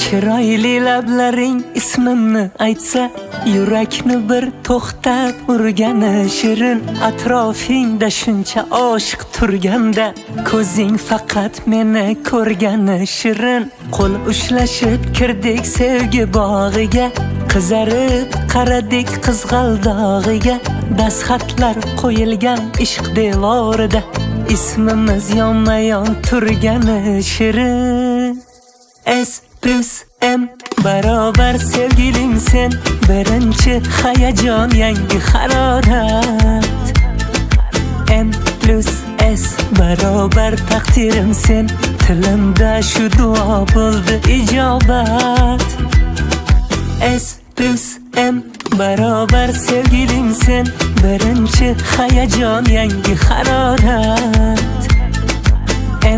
Chiroyli lablaring ismimni aytsa, yurakni bir to'xtab urgani shirin. Atrofingda shuncha oshiq turganda, ko'zing faqat meni ko'rgani shirin. Qo'l ushlashib kirdik sevgi bog'iga, qizarib qaradik qizg'aldog'iga. Dastxatlar qo'yilgan ishq devorida, ismimiz yonma-yon turgani shirin. S+M barobar sevgilim sen, birinchi hayajon yangi harorat. M+S barobar taqdirim sen, tilimda shu duo bo'ldi ijobat. S+M barobar sevgilim sen, birinchi hayajon yangi harorat.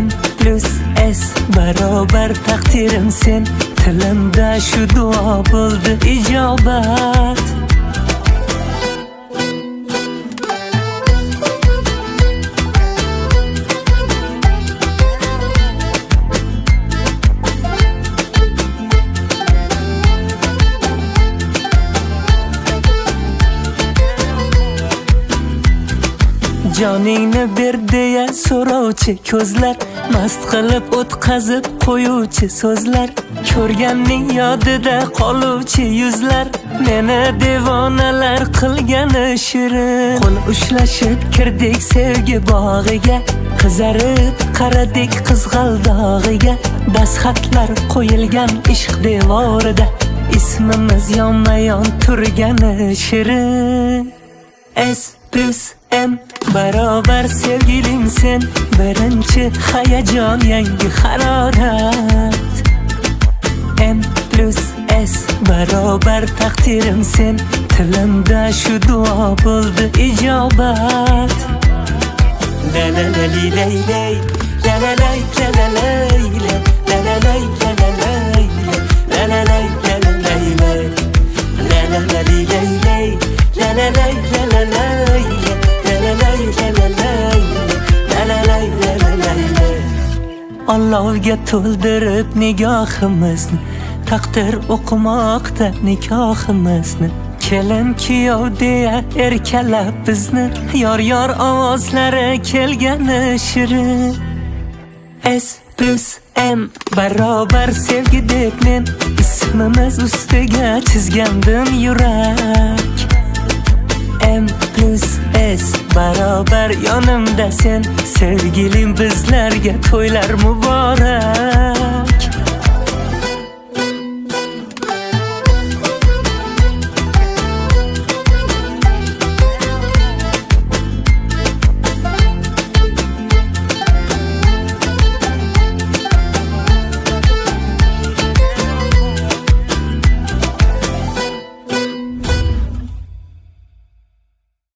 M+S barobar taqdirim sen, tilimda shu duo bo'ldi ijobat. Joningni ber deya so'rovchi ko'zlar, mast qilib o'tkazib qo'yuvchi so'zlar, ko'rganning yodida qoluvchi yuzlar, meni devonalar qilgani shirin. Qo'l ushlashib kirdik sevgi bog'iga, qizarib qaradik qizg'aldog'iga. Dastxatlar qo'yilgan ishq devorida, ismimiz yonma-yon turgani shirin. S+M barobar sevgilim sen, birinchi hayajon yangi harorat. M+S barobar taqdirim sen, tilimda shu duo bo'ldi ijobat. La la la li lay lay, la la lay la la lay la, la la lay la la lay la, la la lay la la lay lay, la la la li lay lay, la la lay la la lay la, la la lay la la lay la, la lay la la lay lay. Allohga to'ldirib nigohimizni, taqdir o'qimoqda nikohimizni. Kelin kuyov deya erkalab bizni, yor ovozlari kelgani shirin. S+M barobar sevgi deb men, ismimiz ustiga chizgandim yurak. M+S barobar yonimda sen, sevgilim bizlarga to'ylar muborak.